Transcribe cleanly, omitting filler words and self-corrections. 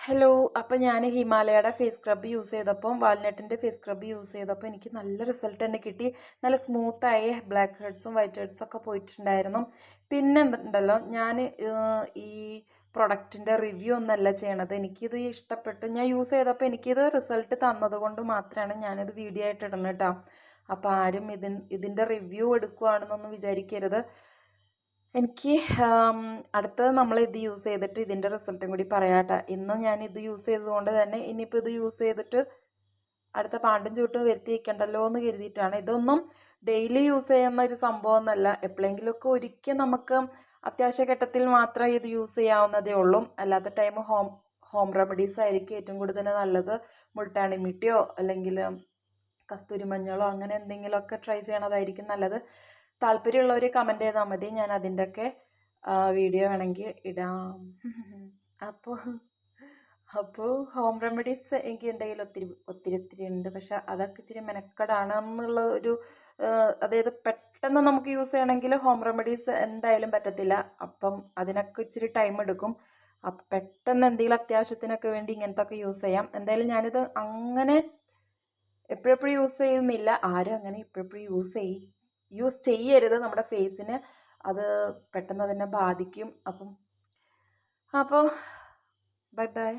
Hello. അപ്പം ഞാൻ ഹിമാലയയുടെ face scrub use ചെയ്തപ്പം വാൽനട്ടിൻ്റെ ഫേസ് സ്ക്രബ് യൂസ് ചെയ്തപ്പോൾ എനിക്ക് നല്ല റിസൾട്ട് തന്നെ കിട്ടി. നല്ല സ്മൂത്തായി ബ്ലാക്ക് ഹെഡ്സും വൈറ്റ് ഹെഡ്സും ഒക്കെ പോയിട്ടുണ്ടായിരുന്നു. പിന്നെ എന്തുണ്ടല്ലോ, ഞാൻ ഈ പ്രൊഡക്റ്റിൻ്റെ റിവ്യൂ ഒന്നല്ല ചെയ്യണത്. എനിക്കിത് ഇഷ്ടപ്പെട്ടു, ഞാൻ യൂസ് ചെയ്തപ്പോൾ എനിക്കിത് റിസൾട്ട് തന്നതുകൊണ്ട് മാത്രമാണ് ഞാനിത് വീഡിയോ ആയിട്ട് ഇടുന്നത് കേട്ടോ. അപ്പോൾ ആരും ഇതിൻ്റെ റിവ്യൂ എടുക്കുകയാണെന്നൊന്നും വിചാരിക്കരുത്. എനിക്ക് അടുത്തത് നമ്മൾ ഇത് യൂസ് ചെയ്തിട്ട് ഇതിൻ്റെ റിസൾട്ടും കൂടി പറയാട്ടോ. ഇന്ന് ഞാൻ ഇത് യൂസ് ചെയ്തതുകൊണ്ട് തന്നെ ഇനിയിപ്പോൾ ഇത് യൂസ് ചെയ്തിട്ട് അടുത്ത പാണ്ടും ചൂട്ടും വരുത്തി വയ്ക്കണ്ടല്ലോ എന്ന് കരുതിയിട്ടാണ്. ഇതൊന്നും ഡെയിലി യൂസ് ചെയ്യുന്ന ഒരു സംഭവം എന്നല്ല. എപ്പോഴെങ്കിലുമൊക്കെ ഒരിക്കൽ നമുക്ക് അത്യാവശ്യ ഘട്ടത്തിൽ മാത്രമേ ഇത് യൂസ് ചെയ്യാവുന്നതേ ഉള്ളൂ. അല്ലാത്ത ടൈം ഹോം റെമഡീസ് ആയിരിക്കും ഏറ്റവും കൂടുതൽ നല്ലത്. മുൾട്ടാണി മിട്ടിയോ അല്ലെങ്കിൽ കസ്തൂരി മഞ്ഞളോ അങ്ങനെ എന്തെങ്കിലുമൊക്കെ ട്രൈ ചെയ്യണതായിരിക്കും നല്ലത്. താല്പര്യമുള്ളവർ കമൻറ്റ് ചെയ്താൽ മതി, ഞാൻ അതിൻ്റെയൊക്കെ വീഡിയോ വേണമെങ്കിൽ ഇടാം. അപ്പോൾ അപ്പോൾ ഹോം റെമഡീസ് എനിക്ക് എൻ്റെ കയ്യിൽ ഒത്തിരി ഉണ്ട്. പക്ഷെ അതൊക്കെ ഇച്ചിരി മെനക്കെടാണ് എന്നുള്ള ഒരു അതായത് പെട്ടെന്ന് നമുക്ക് യൂസ് ചെയ്യണമെങ്കിൽ ഹോം റെമഡീസ് എന്തായാലും പറ്റത്തില്ല. അപ്പം അതിനൊക്കെ ഇച്ചിരി ടൈം എടുക്കും. അപ്പം പെട്ടെന്ന് എന്തെങ്കിലും അത്യാവശ്യത്തിനൊക്കെ വേണ്ടി ഇങ്ങനത്തെ ഒക്കെ യൂസ് ചെയ്യാം. എന്തായാലും ഞാനിത് അങ്ങനെ എപ്പോഴെപ്പോഴും യൂസ് ചെയ്യുന്നില്ല. ആരും അങ്ങനെ എപ്പോഴെപ്പോഴും യൂസ് ചെയ്യരുത്. നമ്മുടെ ഫേസിന് അത് പെട്ടെന്ന് തന്നെ ബാധിക്കും. അപ്പോൾ ബൈ ബൈ.